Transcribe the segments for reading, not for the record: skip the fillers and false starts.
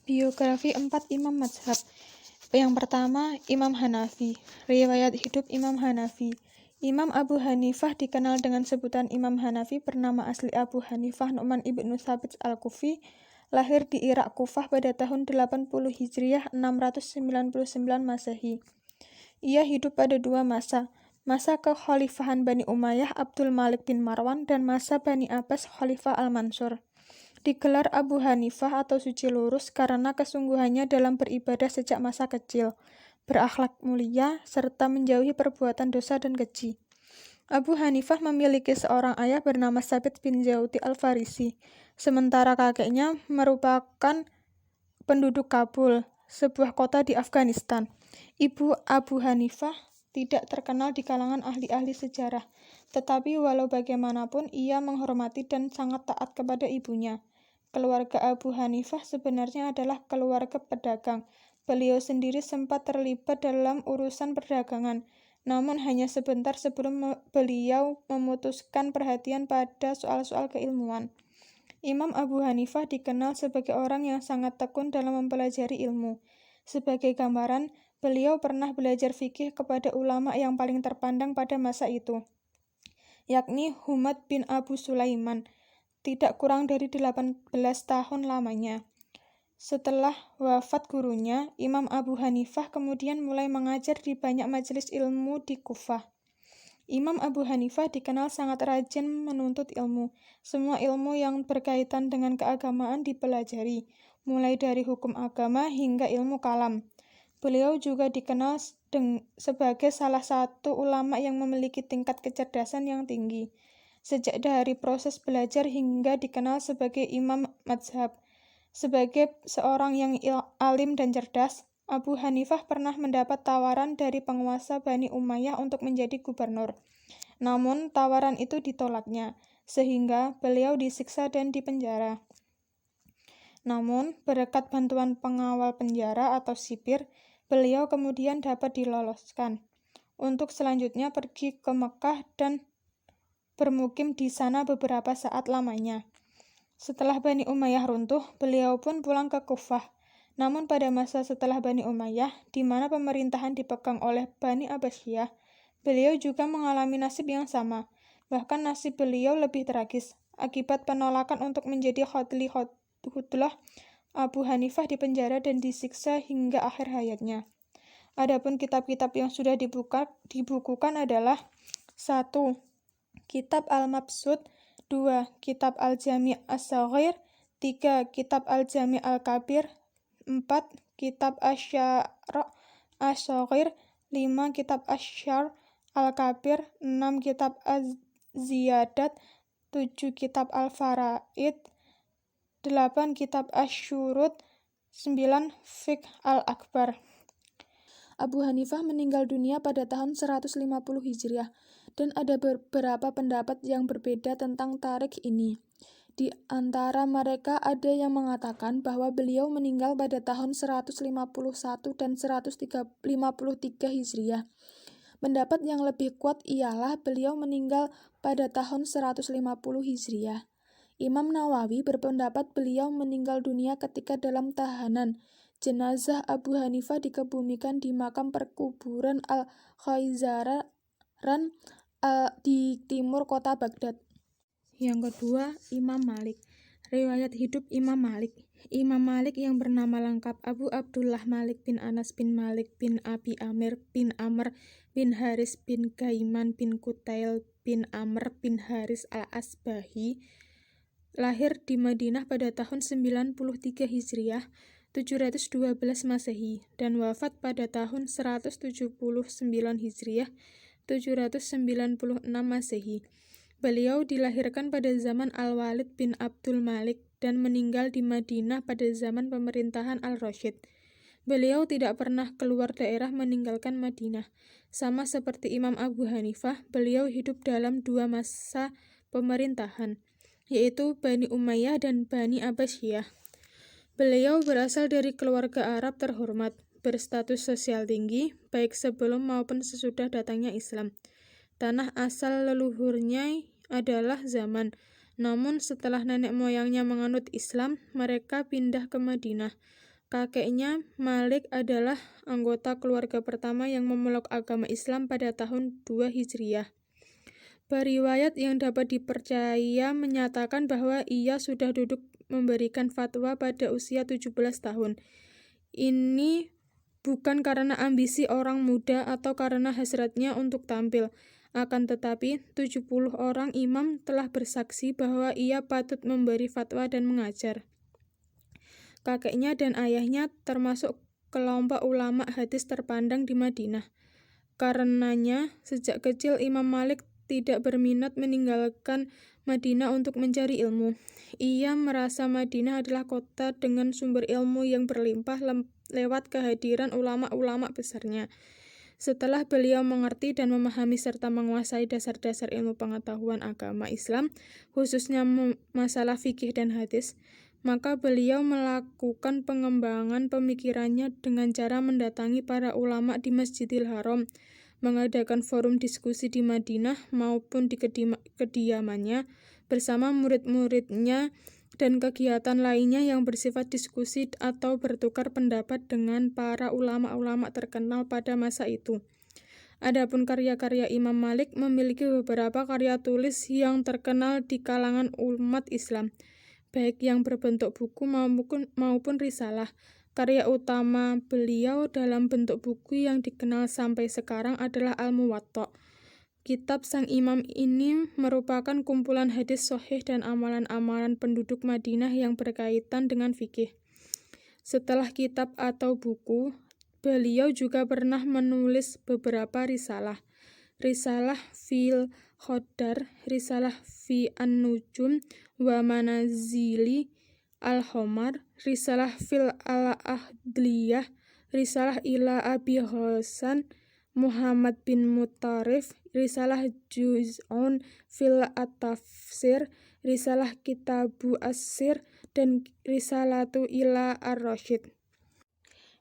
Biografi 4 Imam Mazhab. Yang pertama, Imam Hanafi. Riwayat hidup Imam Hanafi. Imam Abu Hanifah dikenal dengan sebutan Imam Hanafi, bernama asli Abu Hanifah Nu'man ibnu Tsabit al-Kufi, lahir di Irak Kufah pada tahun 80 Hijriah 699 Masehi. Ia hidup pada dua masa kekhalifahan Bani Umayyah Abdul Malik bin Marwan dan masa Bani Abbas Khalifah Al-Mansur. Digelar Abu Hanifah atau suci lurus karena kesungguhannya dalam beribadah sejak masa kecil, berakhlak mulia, serta menjauhi perbuatan dosa dan keji. Abu Hanifah memiliki seorang ayah bernama Sabit bin Jauti al-Farisi, sementara kakeknya merupakan penduduk Kabul, sebuah kota di Afghanistan. Ibu Abu Hanifah tidak terkenal di kalangan ahli-ahli sejarah, tetapi walau bagaimanapun ia menghormati dan sangat taat kepada ibunya. Keluarga Abu Hanifah sebenarnya adalah keluarga pedagang. Beliau sendiri sempat terlibat dalam urusan perdagangan, namun hanya sebentar sebelum beliau memutuskan perhatian pada soal-soal keilmuan. Imam Abu Hanifah dikenal sebagai orang yang sangat tekun dalam mempelajari ilmu. Sebagai gambaran, beliau pernah belajar fikih kepada ulama yang paling terpandang pada masa itu, yakni Humad bin Abu Sulaiman, tidak kurang dari 18 tahun lamanya. Setelah wafat gurunya, Imam Abu Hanifah kemudian mulai mengajar di banyak majelis ilmu di Kufah. Imam Abu Hanifah dikenal sangat rajin menuntut ilmu. Semua ilmu yang berkaitan dengan keagamaan dipelajari, mulai dari hukum agama hingga ilmu kalam. Beliau juga dikenal sebagai salah satu ulama yang memiliki tingkat kecerdasan yang tinggi. Sejak dari proses belajar hingga dikenal sebagai Imam Mazhab. Sebagai seorang yang alim dan cerdas, Abu Hanifah pernah mendapat tawaran dari penguasa Bani Umayyah untuk menjadi gubernur. Namun, tawaran itu ditolaknya, sehingga beliau disiksa dan dipenjara. Namun, berkat bantuan pengawal penjara atau sipir, beliau kemudian dapat diloloskan untuk selanjutnya pergi ke Mekah dan bermukim di sana beberapa saat lamanya. Setelah Bani Umayyah runtuh, beliau pun pulang ke Kufah. Namun pada masa setelah Bani Umayyah, di mana pemerintahan dipegang oleh Bani Abbasiyah, beliau juga mengalami nasib yang sama. Bahkan nasib beliau lebih tragis. Akibat penolakan untuk menjadi Khutlah, Abu Hanifah dipenjara dan disiksa hingga akhir hayatnya. Adapun kitab-kitab yang sudah dibukukan adalah 1. Kitab Al-Mabsut, 2. Kitab Al-Jami' As-Saghir, 3. Kitab Al-Jami' Al-Kabir, 4. Kitab Asy-Syara' As-Saghir, 5. Kitab Asy-Syar' Al-Kabir, 6. Kitab Az-Ziyadat, 7. Kitab Al-Faraid, 8. Kitab Asy-Syurut, 9. Fiqh Al-Akbar. Abu Hanifah meninggal dunia pada tahun 150 Hijriah, dan ada beberapa pendapat yang berbeda tentang tarikh ini. Di antara mereka ada yang mengatakan bahwa beliau meninggal pada tahun 151 dan 153 Hijriah. Pendapat yang lebih kuat ialah beliau meninggal pada tahun 150 Hijriah. Imam Nawawi berpendapat beliau meninggal dunia ketika dalam tahanan. Jenazah Abu Hanifah dikebumikan di makam perkuburan Al-Khaizaran di timur kota Baghdad. Yang kedua, Imam Malik. Riwayat hidup Imam Malik. Imam Malik yang bernama lengkap Abu Abdullah Malik bin Anas bin Malik bin Abi Amir bin Amr bin Haris bin Gaiman bin Kutail bin Amr bin Haris al-Asbahi, lahir di Madinah pada tahun 93 Hijriah, 712 Masehi, dan wafat pada tahun 179 Hijriah, 796 Masehi. Beliau dilahirkan pada zaman Al-Walid bin Abdul Malik dan meninggal di Madinah pada zaman pemerintahan Al-Rasyid. Beliau tidak pernah keluar daerah meninggalkan Madinah. Sama seperti Imam Abu Hanifah, beliau hidup dalam dua masa pemerintahan, yaitu Bani Umayyah dan Bani Abbasiyah. Beliau berasal dari keluarga Arab terhormat, berstatus sosial tinggi, baik sebelum maupun sesudah datangnya Islam. Tanah asal leluhurnya adalah Zaman, namun setelah nenek moyangnya menganut Islam, mereka pindah ke Madinah. Kakeknya, Malik, adalah anggota keluarga pertama yang memeluk agama Islam pada tahun 2 Hijriah. Riwayat yang dapat dipercaya menyatakan bahwa ia sudah duduk memberikan fatwa pada usia 17 tahun. Ini bukan karena ambisi orang muda atau karena hasratnya untuk tampil. Akan tetapi, 70 orang imam telah bersaksi bahwa ia patut memberi fatwa dan mengajar. Kakeknya dan ayahnya termasuk kelompok ulama hadis terpandang di Madinah. Karenanya, sejak kecil Imam Malik tidak berminat meninggalkan Madinah untuk mencari ilmu. Ia merasa Madinah adalah kota dengan sumber ilmu yang berlimpah lewat kehadiran ulama-ulama besarnya. Setelah beliau mengerti dan memahami serta menguasai dasar-dasar ilmu pengetahuan agama Islam, khususnya masalah fikih dan hadis, maka beliau melakukan pengembangan pemikirannya dengan cara mendatangi para ulama di Masjidil Haram, mengadakan forum diskusi di Madinah maupun di kediamannya bersama murid-muridnya dan kegiatan lainnya yang bersifat diskusi atau bertukar pendapat dengan para ulama-ulama terkenal pada masa itu. Adapun karya-karya Imam Malik memiliki beberapa karya tulis yang terkenal di kalangan umat Islam, baik yang berbentuk buku maupun risalah. Karya utama beliau dalam bentuk buku yang dikenal sampai sekarang adalah Al-Muwatta. Kitab sang imam ini merupakan kumpulan hadis sahih dan amalan-amalan penduduk Madinah yang berkaitan dengan fikih. Setelah kitab atau buku, beliau juga pernah menulis beberapa risalah. Risalah fil Khodar, Risalah fi An-Nujum wa Manazili Al-Homar, Risalah fil Al-Ahdliyah, Risalah ila Abi Hasan Muhammad bin Mutarif, Risalah Juz'un fil At-Tafsir, Risalah Kitabu As-Sir, dan Risalatu ila Ar-Rasyid.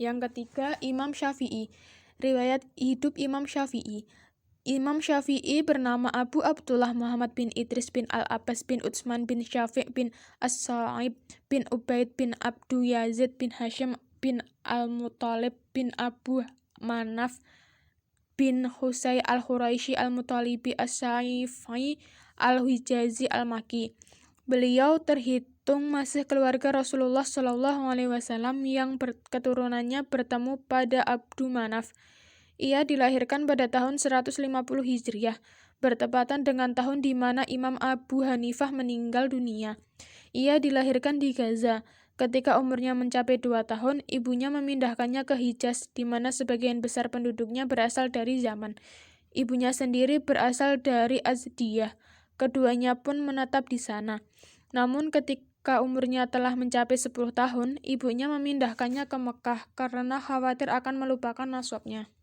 Yang ketiga, Imam Syafi'i. Riwayat hidup Imam Syafi'i. Imam Syafi'i bernama Abu Abdullah Muhammad bin Idris bin Al-Abbas bin Utsman bin Syafi' bin As-Sa'ib bin Ubaid bin Abdu Yazid bin Hashim bin Al-Muttalib bin Abu Manaf bin Husay Al-Quraisy Al-Muttalibi As-Saifi Al-Hijazi Al-Maki. Beliau terhitung masih keluarga Rasulullah SAW yang keturunannya bertemu pada Abdu Manaf. Ia dilahirkan pada tahun 150 Hijriah, bertepatan dengan tahun di mana Imam Abu Hanifah meninggal dunia. Ia dilahirkan di Gaza. Ketika umurnya mencapai 2 tahun, ibunya memindahkannya ke Hijaz, di mana sebagian besar penduduknya berasal dari Yaman. Ibunya sendiri berasal dari Azdiyah. Keduanya pun menetap di sana. Namun ketika umurnya telah mencapai 10 tahun, ibunya memindahkannya ke Mekah karena khawatir akan melupakan nasabnya.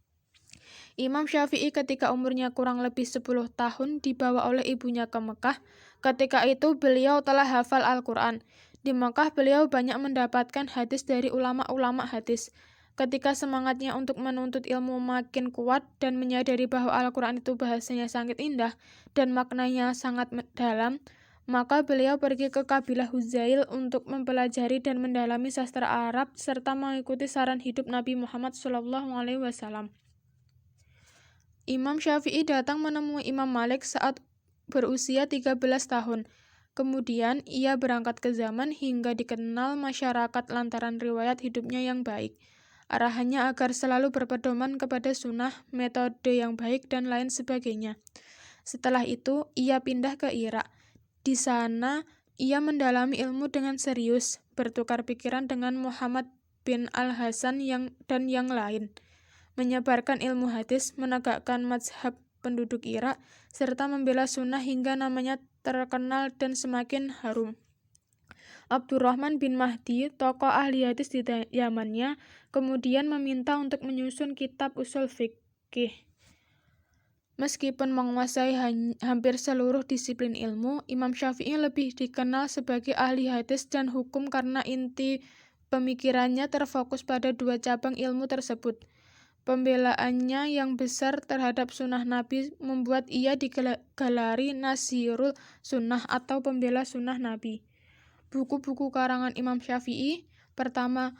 Imam Syafi'i ketika umurnya kurang lebih 10 tahun dibawa oleh ibunya ke Mekah. Ketika itu beliau telah hafal Al-Quran. Di Mekah beliau banyak mendapatkan hadis dari ulama-ulama hadis. Ketika semangatnya untuk menuntut ilmu makin kuat dan menyadari bahwa Al-Quran itu bahasanya sangat indah dan maknanya sangat dalam, maka beliau pergi ke kabilah Huzail untuk mempelajari dan mendalami sastra Arab serta mengikuti saran hidup Nabi Muhammad SAW. Imam Syafi'i datang menemui Imam Malik saat berusia 13 tahun. Kemudian ia berangkat ke Yaman hingga dikenal masyarakat lantaran riwayat hidupnya yang baik. Arahannya agar selalu berpedoman kepada sunnah, metode yang baik, dan lain sebagainya. Setelah itu, ia pindah ke Irak. Di sana, ia mendalami ilmu dengan serius, bertukar pikiran dengan Muhammad bin Al-Hasan dan yang lain, menyebarkan ilmu hadis, menegakkan mazhab penduduk Irak, serta membela sunnah hingga namanya terkenal dan semakin harum. Abdurrahman bin Mahdi, tokoh ahli hadis di zamannya, kemudian meminta untuk menyusun kitab usul fikih. Meskipun menguasai hampir seluruh disiplin ilmu, Imam Syafi'i lebih dikenal sebagai ahli hadis dan hukum karena inti pemikirannya terfokus pada 2 cabang ilmu tersebut. Pembelaannya yang besar terhadap sunnah Nabi membuat ia digelari Nasirul Sunnah atau pembela sunnah Nabi. Buku-buku karangan Imam Syafi'i: pertama,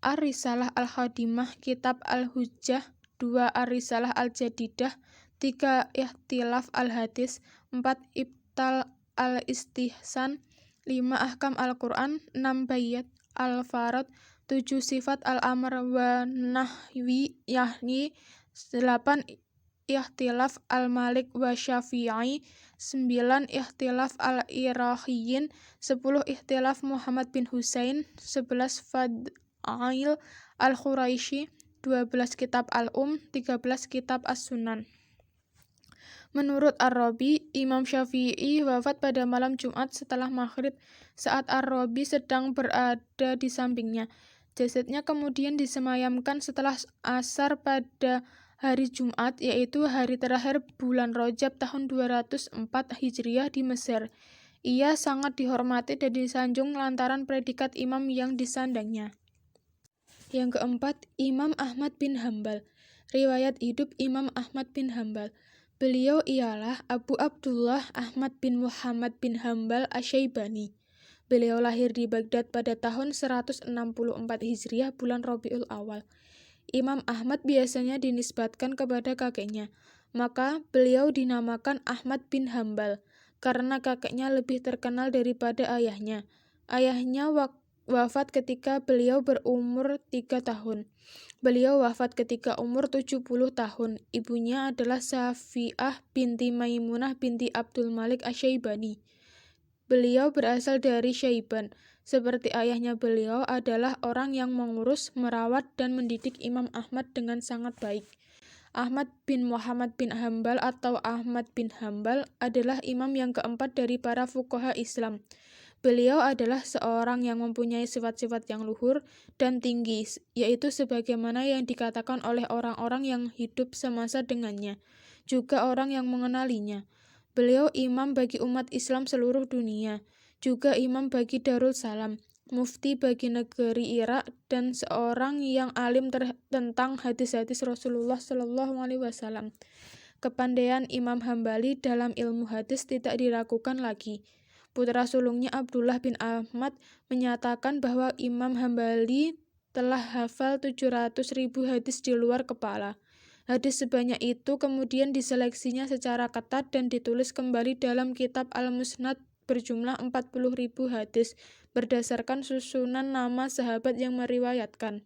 Ar-Risalah Al-Khadimah, Kitab Al-Hujjah. 2. Ar-Risalah Al-Jadidah. 3. Ikhtilaf Al-Hadis. 4. Ibtal Al-Istihsan. 5. Ahkam Al-Quran. 6. Bayat Al-Farad. 7. Sifat Al-Amr wa Nahwi Yahyi. 8. Ikhtilaf Al-Malik wa Syafi'i. 9. Ikhtilaf Al-Iraqiyyin. 10. Ikhtilaf Muhammad bin Husain. 11. Fad'ail Al-Quraisy. 12. Kitab Al-Um. 13. Kitab As-Sunan. Menurut Ar-Rabi, Imam Syafi'i wafat pada malam Jumat setelah maghrib saat Ar-Rabi sedang berada di sampingnya. Jasadnya kemudian disemayamkan setelah asar pada hari Jumat, yaitu hari terakhir bulan Rajab tahun 204 Hijriah di Mesir. Ia sangat dihormati dan disanjung lantaran predikat imam yang disandangnya. Yang keempat, Imam Ahmad bin Hambal. Riwayat hidup Imam Ahmad bin Hambal. Beliau ialah Abu Abdullah Ahmad bin Muhammad bin Hambal Asy-Syaibani. Beliau lahir di Baghdad pada tahun 164 Hijriah bulan Rabiul Awal. Imam Ahmad biasanya dinisbatkan kepada kakeknya, maka beliau dinamakan Ahmad bin Hambal karena kakeknya lebih terkenal daripada ayahnya. Ayahnya wafat ketika beliau berumur 3 tahun. Beliau wafat ketika umur 70 tahun. Ibunya adalah Safi'ah binti Maimunah binti Abdul Malik Asy-Syaibani. Beliau berasal dari Syaiban. Seperti ayahnya, beliau adalah orang yang mengurus, merawat, dan mendidik Imam Ahmad dengan sangat baik. Ahmad bin Muhammad bin Hambal atau Ahmad bin Hambal adalah imam yang keempat dari para fuqaha Islam. Beliau adalah seorang yang mempunyai sifat-sifat yang luhur dan tinggi, yaitu sebagaimana yang dikatakan oleh orang-orang yang hidup semasa dengannya, juga orang yang mengenalinya. Beliau imam bagi umat Islam seluruh dunia, juga imam bagi Darul Salam, mufti bagi negeri Irak, dan seorang yang alim tentang hadis-hadis Rasulullah SAW. Kepandaian Imam Hambali dalam ilmu hadis tidak diragukan lagi. Putra sulungnya Abdullah bin Ahmad menyatakan bahwa Imam Hambali telah hafal 700.000 hadis di luar kepala. Hadis sebanyak itu kemudian diseleksinya secara ketat dan ditulis kembali dalam kitab Al-Musnad berjumlah 40.000 hadis berdasarkan susunan nama sahabat yang meriwayatkan.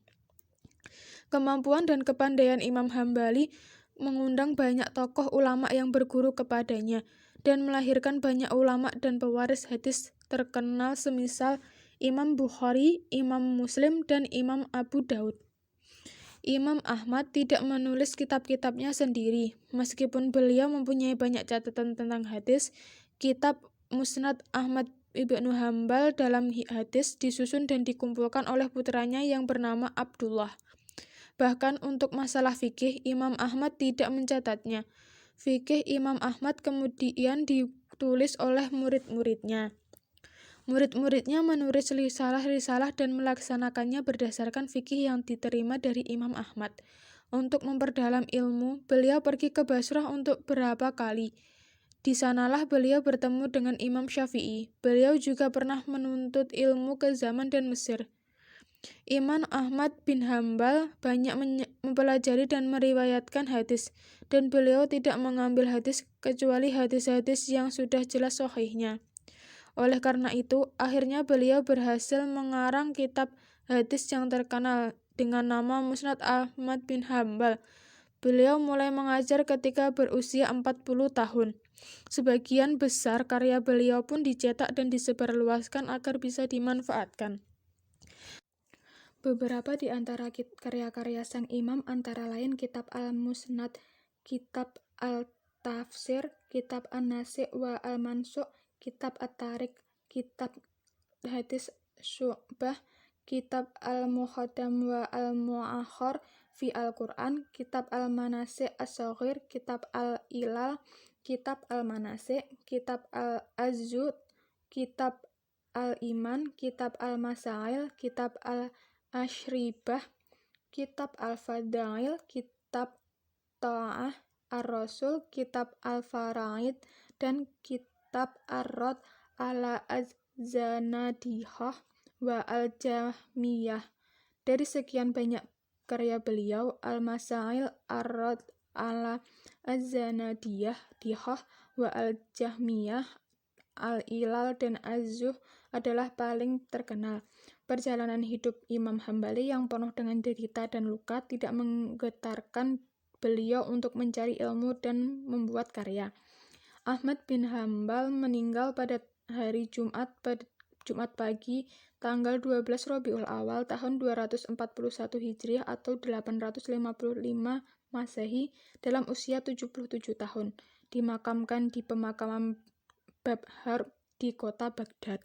Kemampuan dan kepandaian Imam Hambali mengundang banyak tokoh ulama yang berguru kepadanya dan melahirkan banyak ulama dan pewaris hadis terkenal semisal Imam Bukhari, Imam Muslim, dan Imam Abu Daud. Imam Ahmad tidak menulis kitab-kitabnya sendiri. Meskipun beliau mempunyai banyak catatan tentang hadis, kitab Musnad Ahmad Ibnu Hambal dalam hadis disusun dan dikumpulkan oleh putranya yang bernama Abdullah. Bahkan untuk masalah fikih, Imam Ahmad tidak mencatatnya. Fikih Imam Ahmad kemudian ditulis oleh murid-muridnya. Murid-muridnya menulis risalah-risalah dan melaksanakannya berdasarkan fikih yang diterima dari Imam Ahmad. Untuk memperdalam ilmu, beliau pergi ke Basrah untuk beberapa kali. Di sanalah beliau bertemu dengan Imam Syafi'i. Beliau juga pernah menuntut ilmu ke Yaman dan Mesir. Imam Ahmad bin Hambal banyak mempelajari dan meriwayatkan hadis, dan beliau tidak mengambil hadis kecuali hadis-hadis yang sudah jelas sahihnya. Oleh karena itu, akhirnya beliau berhasil mengarang kitab hadis yang terkenal dengan nama Musnad Ahmad bin Hambal. Beliau mulai mengajar ketika berusia 40 tahun. Sebagian besar karya beliau pun dicetak dan disebarluaskan agar bisa dimanfaatkan. Beberapa di antara karya-karya sang imam antara lain Kitab Al-Musnad, Kitab Al-Tafsir, Kitab An-Nasi' wa Al-Mansu', Kitab At-Tariq, Kitab Hadis Syu'bah, Kitab Al-Muqaddam wa Al-Mu'akhar fi Al-Quran, Kitab Al-Manasi' As-Saghir, Kitab Al-Ilal, Kitab Al-Manasi', Kitab Al-Azzud, Kitab Al-Iman, Kitab Al-Masail, Kitab Al-Ashribah, Kitab Al-Fadail, Kitab Ta'ah Ar-Rasul, Kitab Al-Faraid, dan Kitab Ar-Rad ala Az-Zanadihah wa Al-Jahmiyah, Dari sekian banyak karya beliau, Al-Masail Ar-Rad ala Az-Zanadiyah, Dihah, wa Al-Jahmiyah, Al-Ilal, dan Az-Zuh adalah paling terkenal. Perjalanan hidup Imam Hambali yang penuh dengan derita dan luka tidak menggetarkan beliau untuk mencari ilmu dan membuat karya. Ahmad bin Hambal meninggal pada hari Jumat pagi tanggal 12 Rabiul Awal tahun 241 Hijriah atau 855 Masehi dalam usia 77 tahun. Dimakamkan di pemakaman Babhar di kota Baghdad.